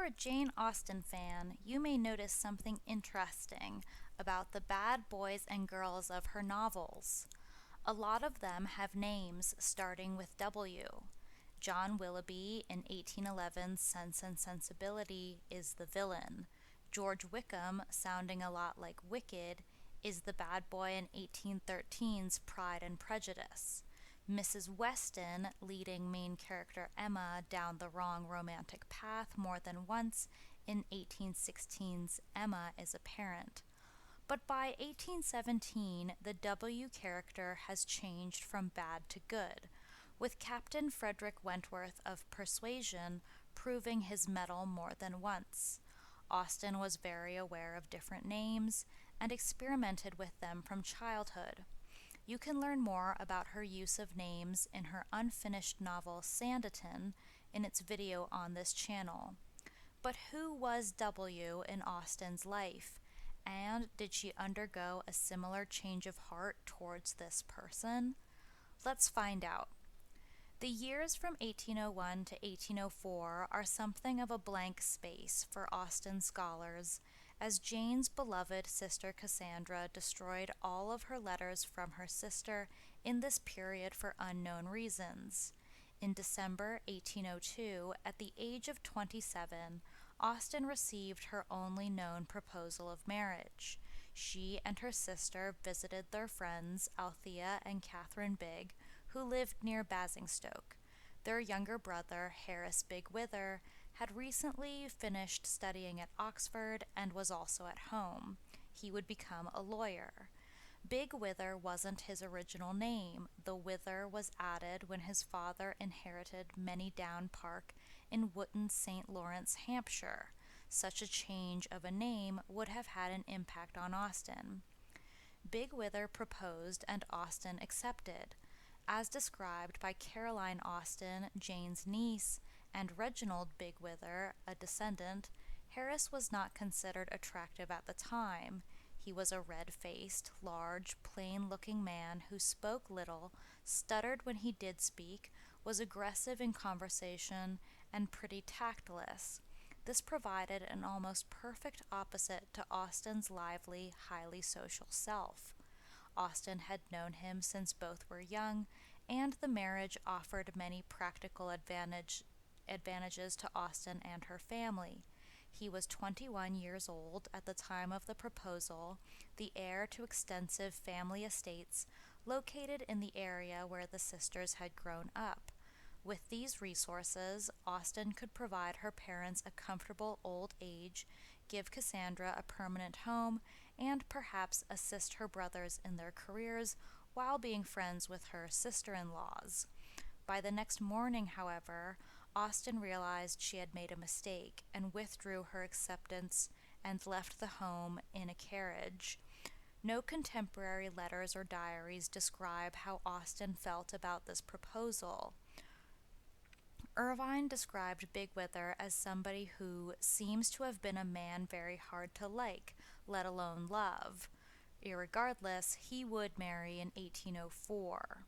you're a Jane Austen fan, you may notice something interesting about the bad boys and girls of her novels. A lot of them have names starting with W. John Willoughby in 1811's Sense and Sensibility is the villain. George Wickham, sounding a lot like Wicked, is the bad boy in 1813's Pride and Prejudice. Mrs. Weston, leading main character Emma down the wrong romantic path more than once in 1816's Emma is apparent. But by 1817, the W character has changed from bad to good, with Captain Frederick Wentworth of Persuasion proving his mettle more than once. Austen was very aware of different names and experimented with them from childhood. You can learn more about her use of names in her unfinished novel Sanditon in its video on this channel. But who was W in Austen's life? And did she undergo a similar change of heart towards this person? Let's find out. The years from 1801 to 1804 are something of a blank space for Austen scholars, as Jane's beloved sister Cassandra destroyed all of her letters from her sister in this period for unknown reasons. In December 1802, at the age of 27, Austen received her only known proposal of marriage. She and her sister visited their friends Althea and Catherine Bigg, who lived near Basingstoke. Their younger brother, Harris Bigwither, had recently finished studying at Oxford and was also at home. He would become a lawyer. Bigwither wasn't his original name. The Wither was added when his father inherited Many Down Park in Wootton, St. Lawrence, Hampshire. Such a change of a name would have had an impact on Austen. Bigwither proposed and Austen accepted. As described by Caroline Austen, Jane's niece, and Reginald Bigwither, a descendant, Harris was not considered attractive at the time. He was a red-faced, large, plain-looking man who spoke little, stuttered when he did speak, was aggressive in conversation, and pretty tactless. This provided an almost perfect opposite to Austen's lively, highly social self. Austen had known him since both were young, and the marriage offered many practical advantages to Austen and her family. He was 21 years old at the time of the proposal, the heir to extensive family estates located in the area where the sisters had grown up. With these resources, Austen could provide her parents a comfortable old age, give Cassandra a permanent home, and perhaps assist her brothers in their careers while being friends with her sister-in-laws. By the next morning, however, Austen realized she had made a mistake and withdrew her acceptance and left the home in a carriage. No contemporary letters or diaries describe how Austen felt about this proposal. Irvine described Bigwither as somebody who seems to have been a man very hard to like, let alone love. Irregardless, he would marry in 1804.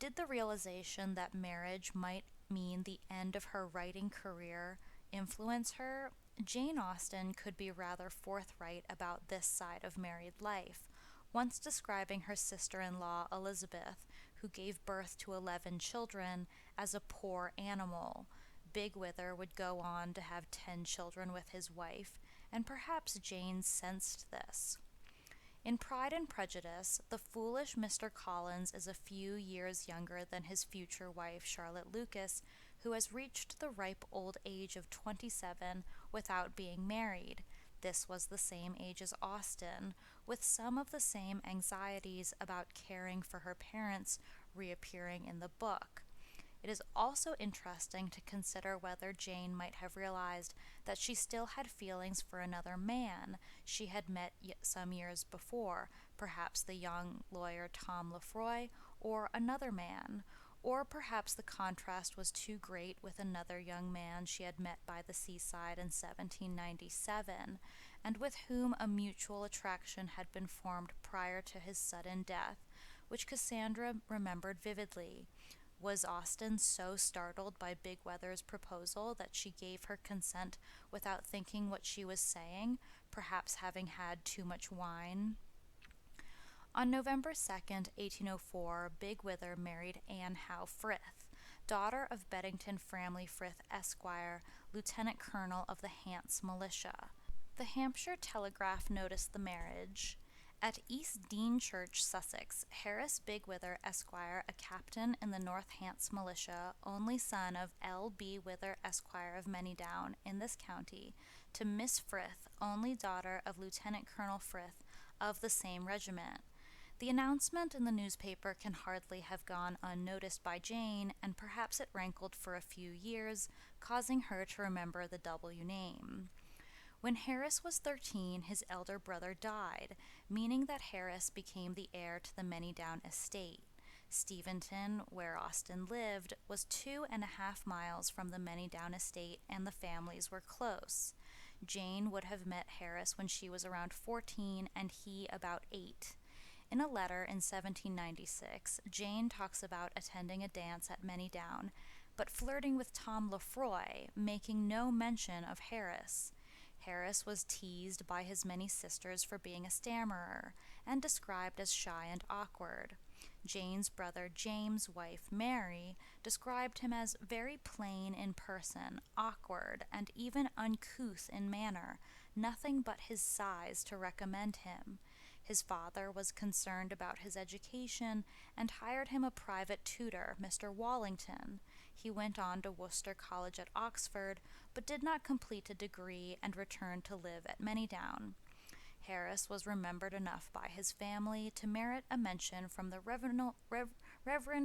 Did the realization that marriage might mean the end of her writing career influence her? Jane Austen could be rather forthright about this side of married life, once describing her sister-in-law Elizabeth, who gave birth to 11 children, as a poor animal. Bigwither would go on to have 10 children with his wife, and perhaps Jane sensed this. In Pride and Prejudice, the foolish Mr. Collins is a few years younger than his future wife, Charlotte Lucas, who has reached the ripe old age of 27 without being married. This was the same age as Austen, with some of the same anxieties about caring for her parents reappearing in the book. It is also interesting to consider whether Jane might have realized that she still had feelings for another man she had met some years before, perhaps the young lawyer Tom Lefroy, or another man, or perhaps the contrast was too great with another young man she had met by the seaside in 1797, and with whom a mutual attraction had been formed prior to his sudden death, which Cassandra remembered vividly. Was Austen so startled by Bigweather's proposal that she gave her consent without thinking what she was saying, perhaps having had too much wine? On November 2nd, 1804, Bigwither married Anne Howe Frith, daughter of Beddington Framley Frith, Esquire, lieutenant colonel of the Hants militia. The Hampshire Telegraph noticed the marriage. At East Dean Church, Sussex, Harris Bigwither, Esquire, a captain in the North Hants militia, only son of L. B. Wither, Esquire of Manydown, in this county, to Miss Frith, only daughter of Lieutenant Colonel Frith, of the same regiment. The announcement in the newspaper can hardly have gone unnoticed by Jane, and perhaps it rankled for a few years, causing her to remember the W name. When Harris was 13, his elder brother died, meaning that Harris became the heir to the Manydown estate. Steventon, where Austen lived, was 2.5 miles from the Manydown estate, and the families were close. Jane would have met Harris when she was around 14 and he about 8. In a letter in 1796, Jane talks about attending a dance at Manydown, but flirting with Tom Lefroy, making no mention of Harris. Harris was teased by his many sisters for being a stammerer, and described as shy and awkward. Jane's brother James' wife, Mary, described him as very plain in person, awkward, and even uncouth in manner, nothing but his size to recommend him. His father was concerned about his education and hired him a private tutor, Mr. Wallington. He went on to Worcester College at Oxford, but did not complete a degree and returned to live at Manydown. Harris was remembered enough by his family to merit a mention from the Reverend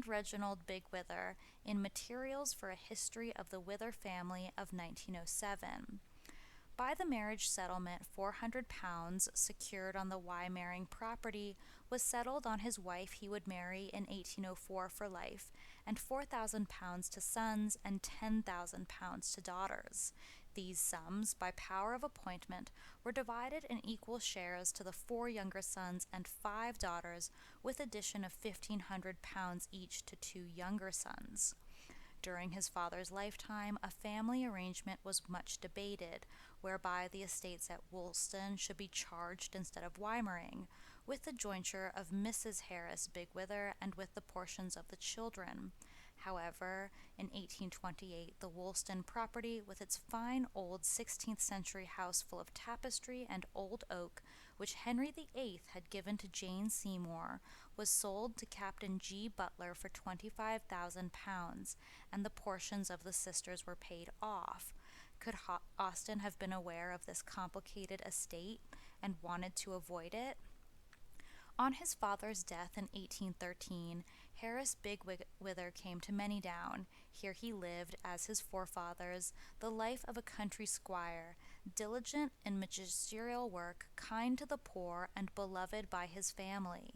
Reginald Bigwither in Materials for a History of the Wither Family of 1907. By the marriage settlement, £400, secured on the Wymaring property, was settled on his wife he would marry in 1804 for life, and £4,000 to sons and £10,000 to daughters. These sums, by power of appointment, were divided in equal shares to the 4 younger sons and 5 daughters, with addition of £1,500 each to 2 younger sons. During his father's lifetime, a family arrangement was much debated, whereby the estates at Woolston should be charged instead of Wymaring, with the jointure of Mrs. Harris Bigwither and with the portions of the children. However, in 1828, the Woolston property, with its fine old 16th century house full of tapestry and old oak, which Henry VIII had given to Jane Seymour, was sold to Captain G. Butler for £25,000, and the portions of the sisters were paid off. Could Austen have been aware of this complicated estate and wanted to avoid it? On his father's death in 1813, Harris Bigwither came to Manydown. Here he lived, as his forefathers, the life of a country squire, diligent in magisterial work, kind to the poor, and beloved by his family.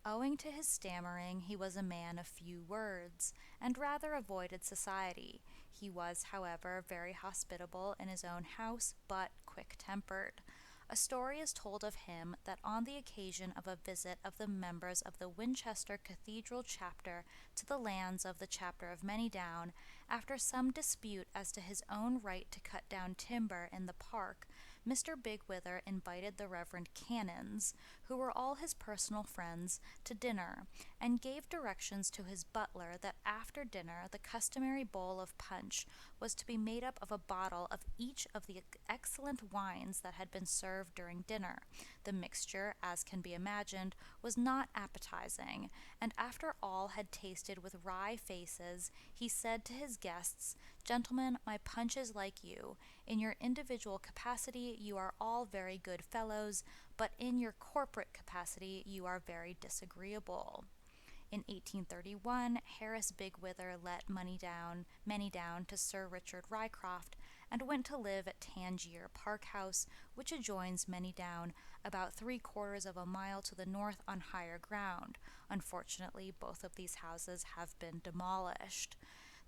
Owing to his stammering, he was a man of few words, and rather avoided society. He was, however, very hospitable in his own house, but quick-tempered. A story is told of him that on the occasion of a visit of the members of the Winchester Cathedral chapter to the lands of the chapter of Manydown, after some dispute as to his own right to cut down timber in the park, Mr. Bigwither invited the Reverend Canons, who were all his personal friends, to dinner, and gave directions to his butler that after dinner the customary bowl of punch was to be made up of a bottle of each of the excellent wines that had been served during dinner. The mixture, as can be imagined, was not appetizing, and after all had tasted with wry faces, he said to his guests, "Gentlemen, my punch is like you. In your individual capacity you are all very good fellows, but in your corporate capacity you are very disagreeable." In 1831, Harris Bigwither let Manydown to Sir Richard Rycroft, and went to live at Tangier Park House, which adjoins Manydown, about 3/4 of a mile to the north on higher ground. Unfortunately, both of these houses have been demolished.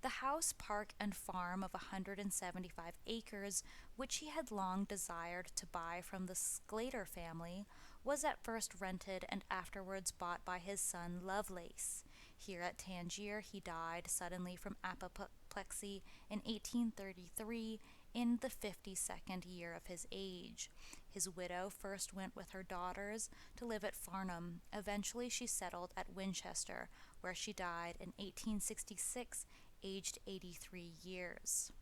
The house, park, and farm of 175 acres, which he had long desired to buy from the Sclater family, was at first rented and afterwards bought by his son Lovelace. Here at Tangier, he died suddenly from apoplexy in 1833 in the 52nd year of his age. His widow first went with her daughters to live at Farnham. Eventually, she settled at Winchester, where she died in 1866, aged 83 years.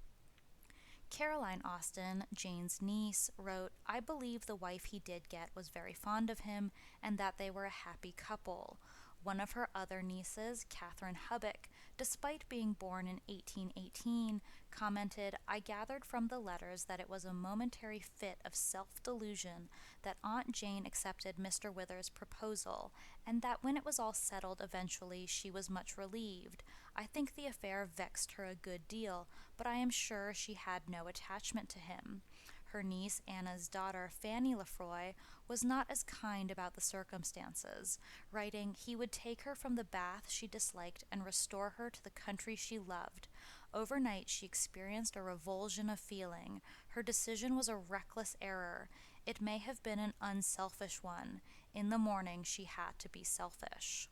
Caroline Austen, Jane's niece, wrote, "I believe the wife he did get was very fond of him, and that they were a happy couple." One of her other nieces, Catherine Hubbock, despite being born in 1818, commented, "I gathered from the letters that it was a momentary fit of self-delusion that Aunt Jane accepted Mr. Wither's proposal, and that when it was all settled eventually she was much relieved. I think the affair vexed her a good deal, but I am sure she had no attachment to him." Her niece Anna's daughter, Fanny Lefroy, was not as kind about the circumstances, writing, "He would take her from the Bath she disliked and restore her to the country she loved. Overnight she experienced a revulsion of feeling. Her decision was a reckless error. It may have been an unselfish one. In the morning she had to be selfish."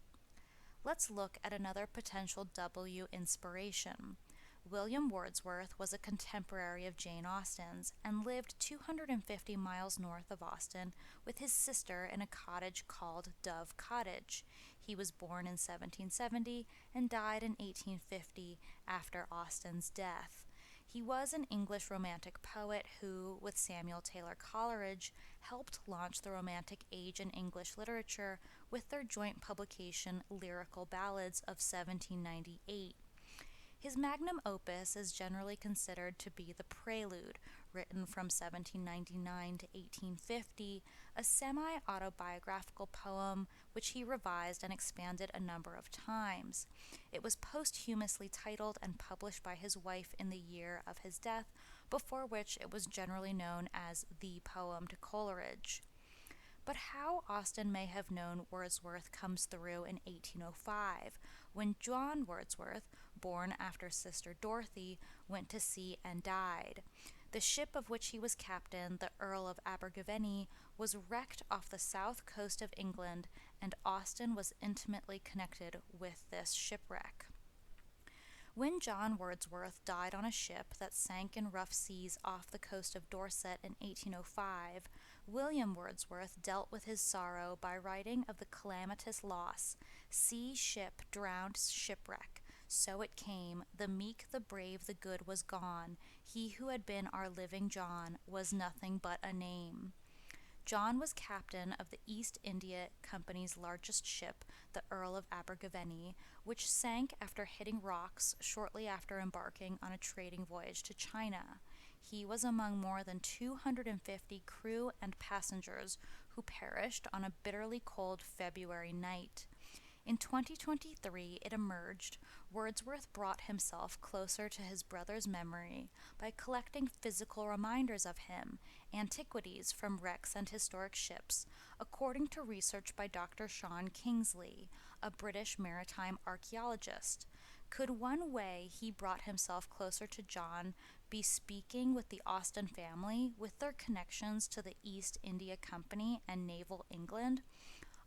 Let's look at another potential W inspiration. William Wordsworth was a contemporary of Jane Austen's and lived 250 miles north of Austen with his sister in a cottage called Dove Cottage. He was born in 1770 and died in 1850 after Austen's death. He was an English Romantic poet who, with Samuel Taylor Coleridge, helped launch the Romantic age in English literature with their joint publication Lyrical Ballads of 1798. His magnum opus is generally considered to be The Prelude, written from 1799 to 1850, a semi-autobiographical poem which he revised and expanded a number of times. It was posthumously titled and published by his wife in the year of his death, before which it was generally known as The Poem to Coleridge. But how Austen may have known Wordsworth comes through in 1805, when John Wordsworth, born after Sister Dorothy, went to sea and died. The ship of which he was captain, the Earl of Abergavenny, was wrecked off the south coast of England, and Austen was intimately connected with this shipwreck. When John Wordsworth died on a ship that sank in rough seas off the coast of Dorset in 1805, William Wordsworth dealt with his sorrow by writing of the calamitous loss, "Sea ship drowned shipwreck, so it came, the meek, the brave, the good was gone, he who had been our living John was nothing but a name." John was captain of the East India Company's largest ship, the Earl of Abergavenny, which sank after hitting rocks shortly after embarking on a trading voyage to China. He was among more than 250 crew and passengers who perished on a bitterly cold February night. In 2023, it emerged, Wordsworth brought himself closer to his brother's memory by collecting physical reminders of him, antiquities from wrecks and historic ships, according to research by Dr. Sean Kingsley, a British maritime archaeologist. Could one way he brought himself closer to John be speaking with the Austen family, with their connections to the East India Company and naval England?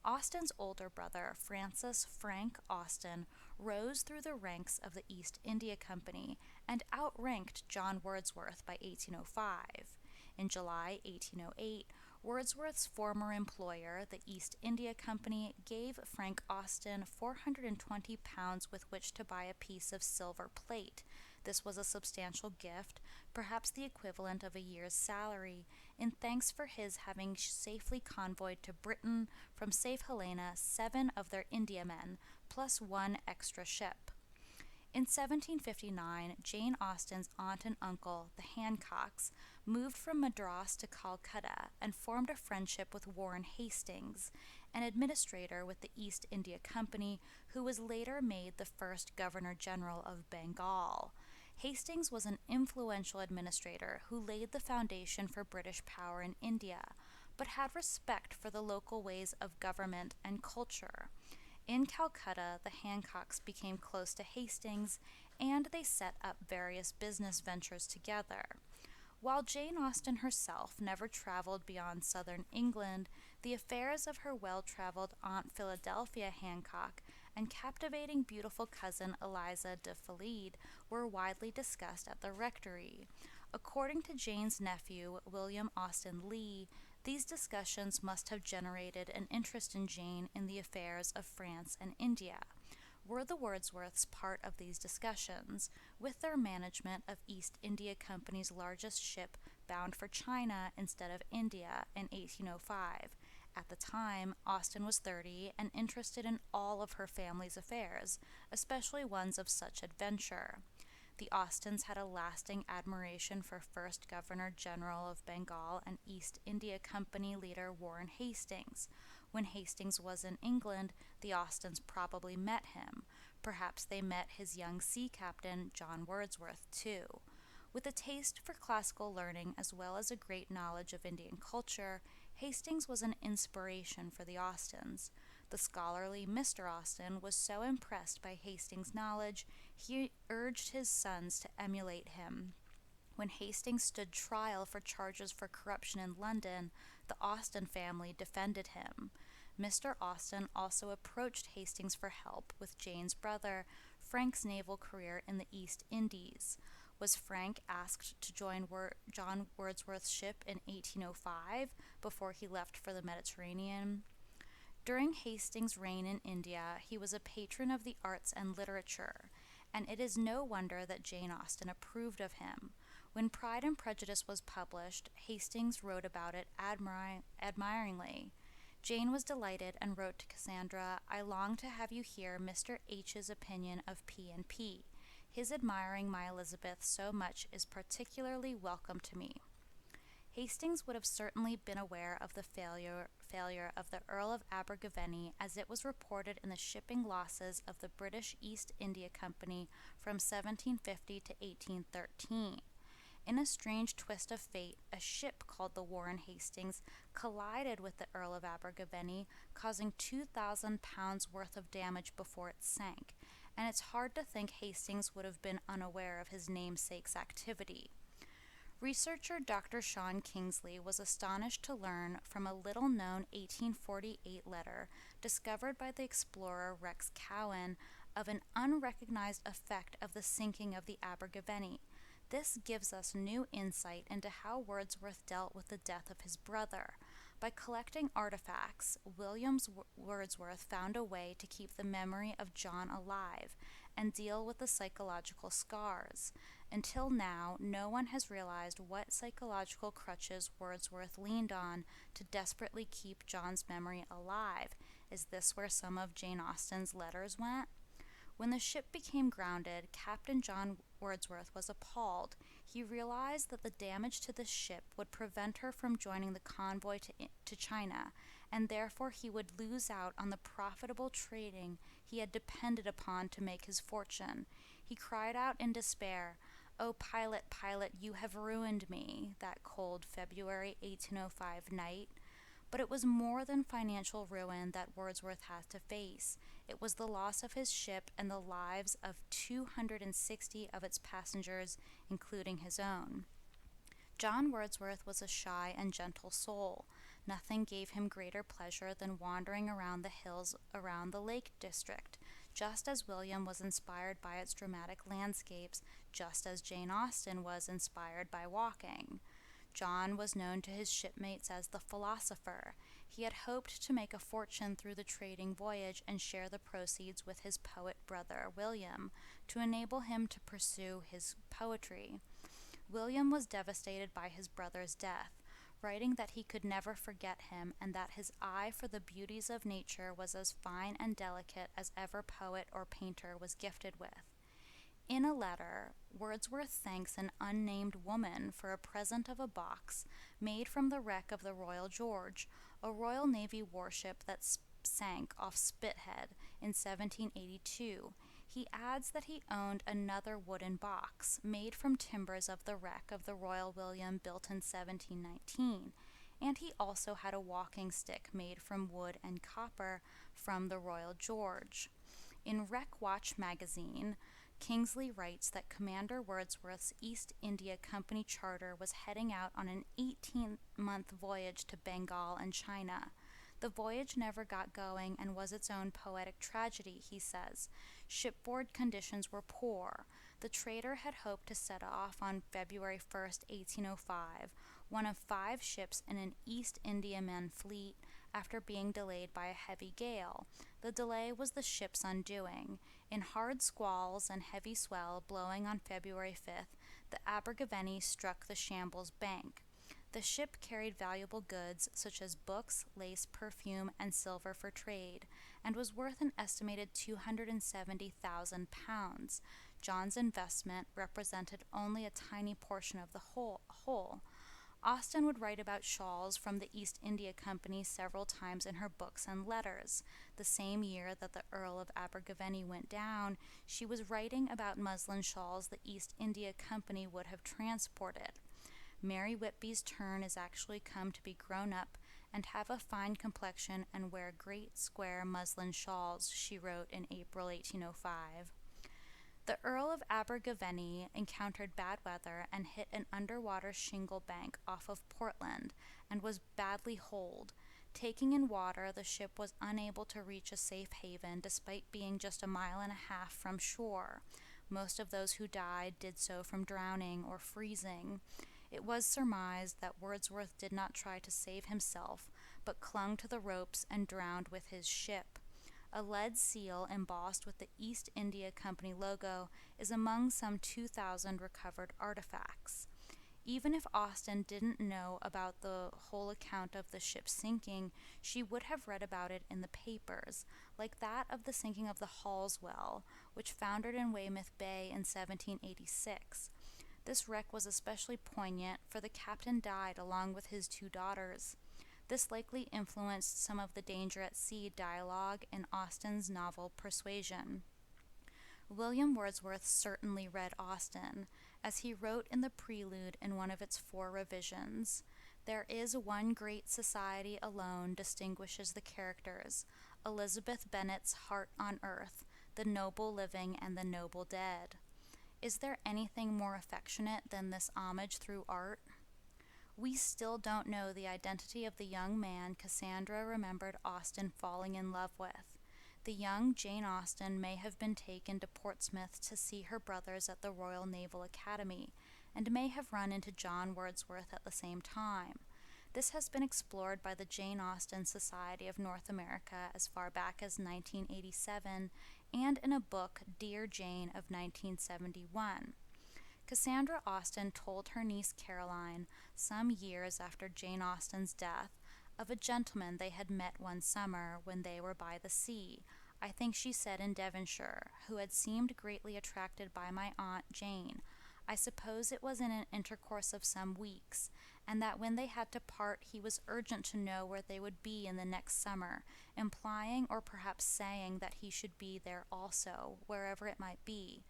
Austen's older brother, Francis Frank Austen, rose through the ranks of the East India Company and outranked John Wordsworth by 1805. In July 1808, Wordsworth's former employer, the East India Company, gave Frank Austen £420 with which to buy a piece of silver plate. This was a substantial gift, perhaps the equivalent of a year's salary, in thanks for his having safely convoyed to Britain from Safe Helena 7 of their Indiamen, plus 1 extra ship. In 1759, Jane Austen's aunt and uncle, the Hancocks, moved from Madras to Calcutta and formed a friendship with Warren Hastings, an administrator with the East India Company who was later made the first Governor-General of Bengal. Hastings was an influential administrator who laid the foundation for British power in India, but had respect for the local ways of government and culture. In Calcutta, the Hancocks became close to Hastings, and they set up various business ventures together. While Jane Austen herself never traveled beyond southern England, the affairs of her well-traveled Aunt Philadelphia Hancock and captivating beautiful cousin Eliza de Fallide were widely discussed at the rectory. According to Jane's nephew, William Austen Leigh, these discussions must have generated an interest in Jane in the affairs of France and India. Were the Wordsworths part of these discussions, with their management of East India Company's largest ship bound for China instead of India in 1805? At the time, Austen was 30 and interested in all of her family's affairs, especially ones of such adventure. The Austens had a lasting admiration for First Governor General of Bengal and East India Company leader Warren Hastings. When Hastings was in England, the Austens probably met him. Perhaps they met his young sea captain, John Wordsworth, too. With a taste for classical learning as well as a great knowledge of Indian culture, Hastings was an inspiration for the Austens. The scholarly Mr. Austen was so impressed by Hastings' knowledge, he urged his sons to emulate him. When Hastings stood trial for charges for corruption in London, the Austen family defended him. Mr. Austen also approached Hastings for help with Jane's brother, Frank's naval career in the East Indies. Was Frank asked to join John Wordsworth's ship in 1805 before he left for the Mediterranean? During Hastings' reign in India, he was a patron of the arts and literature, and it is no wonder that Jane Austen approved of him. When Pride and Prejudice was published, Hastings wrote about it admiringly. Jane was delighted and wrote to Cassandra, "I long to have you hear Mr. H's opinion of P and P. His admiring my Elizabeth so much is particularly welcome to me." Hastings would have certainly been aware of the failure of the Earl of Abergavenny, as it was reported in the shipping losses of the British East India Company from 1750 to 1813. In a strange twist of fate, a ship called the Warren Hastings collided with the Earl of Abergavenny, causing £2,000 worth of damage before it sank, and it's hard to think Hastings would have been unaware of his namesake's activity. Researcher Dr. Sean Kingsley was astonished to learn from a little-known 1848 letter discovered by the explorer Rex Cowan of an unrecognized effect of the sinking of the Abergavenny. This gives us new insight into how Wordsworth dealt with the death of his brother. By collecting artifacts, Wordsworth found a way to keep the memory of John alive and deal with the psychological scars. Until now, no one has realized what psychological crutches Wordsworth leaned on to desperately keep John's memory alive. Is this where some of Jane Austen's letters went? When the ship became grounded, Captain John Wordsworth was appalled. He realized that the damage to the ship would prevent her from joining the convoy to China, and therefore he would lose out on the profitable trading he had depended upon to make his fortune. He cried out in despair, "Oh, pilot, pilot, you have ruined me," that cold February 1805 night. But it was more than financial ruin that Wordsworth had to face. It was the loss of his ship and the lives of 260 of its passengers, including his own. John Wordsworth was a shy and gentle soul. Nothing gave him greater pleasure than wandering around the hills around the Lake District, just as William was inspired by its dramatic landscapes, just as Jane Austen was inspired by walking. John was known to his shipmates as the philosopher. He had hoped to make a fortune through the trading voyage and share the proceeds with his poet brother, William, to enable him to pursue his poetry. William was devastated by his brother's death, writing that he could never forget him and that his eye for the beauties of nature was as fine and delicate as ever poet or painter was gifted with. In a letter, Wordsworth thanks an unnamed woman for a present of a box made from the wreck of the Royal George, a Royal Navy warship that sank off Spithead in 1782. He adds that he owned another wooden box made from timbers of the wreck of the Royal William built in 1719, and he also had a walking stick made from wood and copper from the Royal George. In Wreck Watch magazine, Kingsley writes that Commander Wordsworth's East India Company charter was heading out on an 18-month voyage to Bengal and China. The voyage never got going and was its own poetic tragedy, he says. Shipboard conditions were poor. The trader had hoped to set off on February 1st, 1805, one of 5 ships in an East Indiaman fleet, after being delayed by a heavy gale. The delay was the ship's undoing. In hard squalls and heavy swell blowing on February 5th, the Abergavenny struck the Shambles bank. The ship carried valuable goods such as books, lace, perfume, and silver for trade, and was worth an estimated £270,000. John's investment represented only a tiny portion of the whole. Austen would write about shawls from the East India Company several times in her books and letters. The same year that the Earl of Abergavenny went down, she was writing about muslin shawls the East India Company would have transported. Mary Whitby's turn is actually come to be grown up and have a fine complexion and wear great square muslin shawls, she wrote in April 1805. The Earl of Abergavenny encountered bad weather and hit an underwater shingle bank off of Portland and was badly holed. Taking in water, the ship was unable to reach a safe haven despite being just a mile and a half from shore. Most of those who died did so from drowning or freezing. It was surmised that Wordsworth did not try to save himself, but clung to the ropes and drowned with his ship. A lead seal embossed with the East India Company logo is among some 2,000 recovered artifacts. Even if Austen didn't know about the whole account of the ship sinking, she would have read about it in the papers, like that of the sinking of the Halswell, which foundered in Weymouth Bay in 1786. This wreck was especially poignant, for the captain died along with his 2 daughters. This likely influenced some of the danger at sea dialogue in Austen's novel Persuasion. William Wordsworth certainly read Austen, as he wrote in the prelude in one of its 4 revisions. There is one great society alone distinguishes the characters, Elizabeth Bennet's heart on earth, the noble living and the noble dead. Is there anything more affectionate than this homage through art? We still don't know the identity of the young man Cassandra remembered Austen falling in love with. The young Jane Austen may have been taken to Portsmouth to see her brothers at the Royal Naval Academy, and may have run into John Wordsworth at the same time. This has been explored by the Jane Austen Society of North America as far back as 1987, and in a book, Dear Jane, of 1971. Cassandra Austen told her niece Caroline, some years after Jane Austen's death, of a gentleman they had met one summer when they were by the sea, I think she said in Devonshire, who had seemed greatly attracted by my Aunt Jane. I suppose it was in an intercourse of some weeks, and that when they had to part he was urgent to know where they would be in the next summer, implying or perhaps saying that he should be there also, wherever it might be.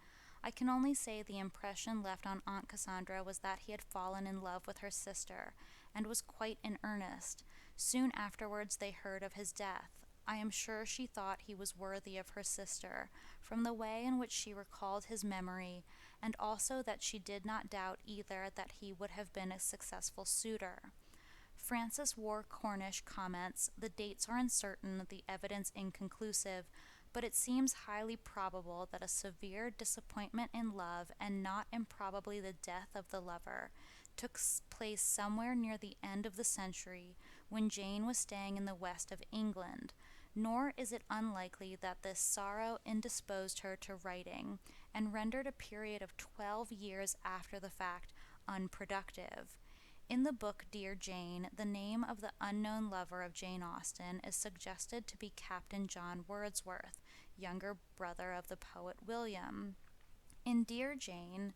I can only say the impression left on Aunt Cassandra was that he had fallen in love with her sister, and was quite in earnest. Soon afterwards they heard of his death. I am sure she thought he was worthy of her sister, from the way in which she recalled his memory, and also that she did not doubt either that he would have been a successful suitor. Francis Ward Cornish comments, the dates are uncertain, the evidence inconclusive, but it seems highly probable that a severe disappointment in love, and not improbably the death of the lover, took place somewhere near the end of the century, when Jane was staying in the west of England, nor is it unlikely that this sorrow indisposed her to writing, and rendered a period of 12 years after the fact unproductive. In the book Dear Jane, the name of the unknown lover of Jane Austen is suggested to be Captain John Wordsworth, younger brother of the poet William. In Dear Jane,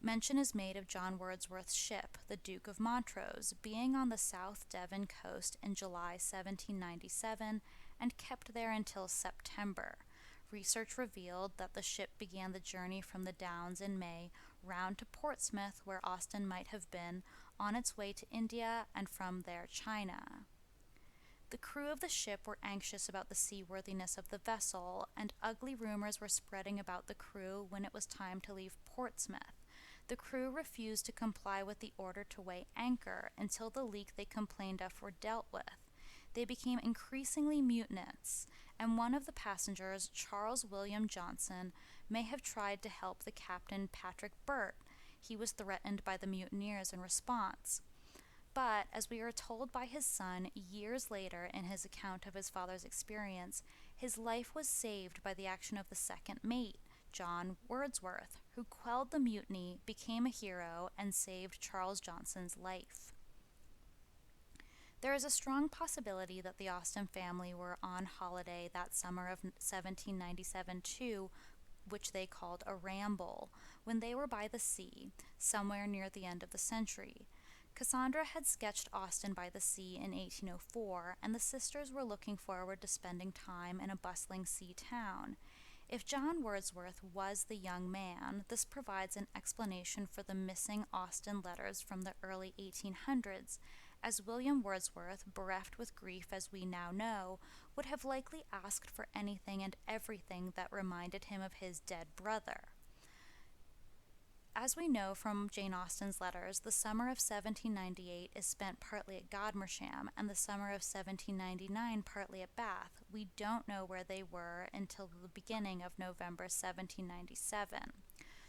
mention is made of John Wordsworth's ship, the Duke of Montrose, being on the South Devon coast in July 1797 and kept there until September. Research revealed that the ship began the journey from the Downs in May round to Portsmouth, where Austen might have been, on its way to India, and from there China. The crew of the ship were anxious about the seaworthiness of the vessel, and ugly rumors were spreading about the crew when it was time to leave Portsmouth. The crew refused to comply with the order to weigh anchor until the leak they complained of were dealt with. they became increasingly mutinous, and one of the passengers, Charles William Johnson, may have tried to help the captain Patrick Burt. He was threatened by the mutineers in response. But, as we are told by his son years later in his account of his father's experience, his life was saved by the action of the second mate, John Wordsworth, who quelled the mutiny, became a hero, and saved Charles Johnson's life. There is a strong possibility that the Austen family were on holiday that summer of 1797 too, which they called a ramble, when they were by the sea, somewhere near the end of the century. Cassandra had sketched Austen by the sea in 1804, and the sisters were looking forward to spending time in a bustling sea town. If John Wordsworth was the young man, this provides an explanation for the missing Austen letters from the early 1800s, as William Wordsworth, bereft with grief as we now know, would have likely asked for anything and everything that reminded him of his dead brother. As we know from Jane Austen's letters, the summer of 1798 is spent partly at Godmersham, and the summer of 1799 partly at Bath. We don't know where they were until the beginning of November 1797.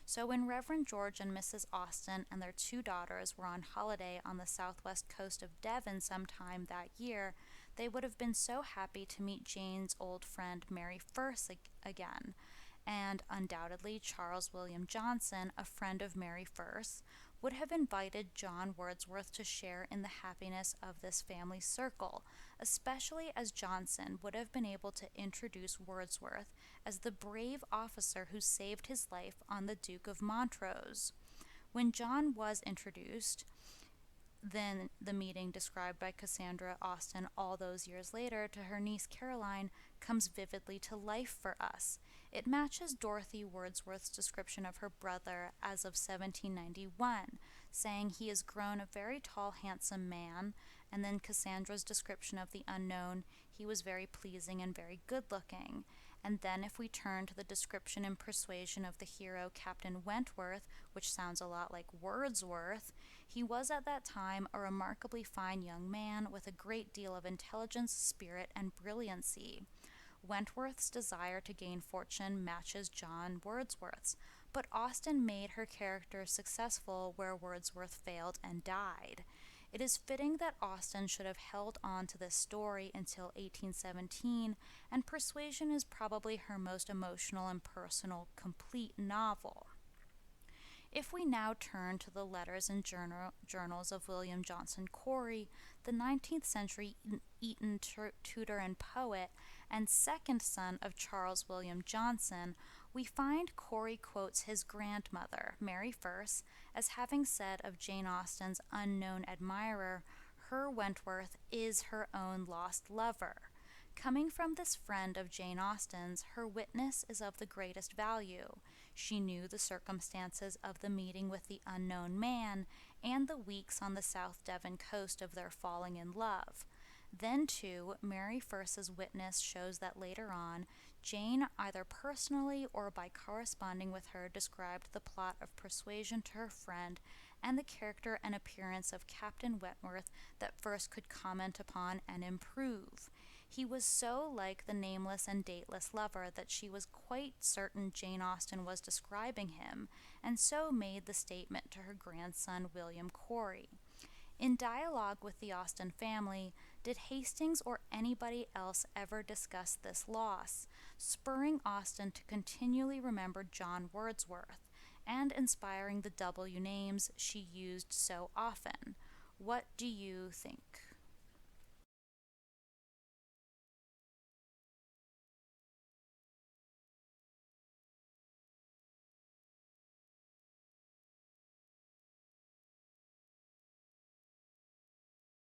So when Reverend George and Mrs. Austen and their two daughters were on holiday on the southwest coast of Devon sometime that year, they would have been so happy to meet Jane's old friend Mary First again. And undoubtedly Charles William Johnson, a friend of Mary First, would have invited John Wordsworth to share in the happiness of this family circle, especially as Johnson would have been able to introduce Wordsworth as the brave officer who saved his life on the Duke of Montrose. When John was introduced, then the meeting described by Cassandra Austen all those years later to her niece Caroline comes vividly to life for us. It matches Dorothy Wordsworth's description of her brother as of 1791, saying he is grown a very tall, handsome man, and then Cassandra's description of the unknown, he was very pleasing and very good-looking. And then if we turn to the description in Persuasion of the hero Captain Wentworth, which sounds a lot like Wordsworth, he was at that time a remarkably fine young man with a great deal of intelligence, spirit, and brilliancy. Wentworth's desire to gain fortune matches John Wordsworth's, but Austen made her character successful where Wordsworth failed and died. It is fitting that Austen should have held on to this story until 1817, and Persuasion is probably her most emotional and personal, complete novel. If we now turn to the letters and journals of William Johnson Cory, the 19th century Eton tutor and poet, and second son of Charles William Johnson, we find Cory quotes his grandmother, Mary First, as having said of Jane Austen's unknown admirer, her Wentworth is her own lost lover. Coming from this friend of Jane Austen's, her witness is of the greatest value. She knew the circumstances of the meeting with the unknown man and the weeks on the South Devon coast of their falling in love. Then, too, Mary First's witness shows that later on, Jane, either personally or by corresponding with her, described the plot of Persuasion to her friend and the character and appearance of Captain Wentworth that First could comment upon and improve. He was so like the nameless and dateless lover that she was quite certain Jane Austen was describing him, and so made the statement to her grandson William Cory. In dialogue with the Austen family, did Hastings or anybody else ever discuss this loss, spurring Austen to continually remember John Wordsworth, and inspiring the W names she used so often? What do you think?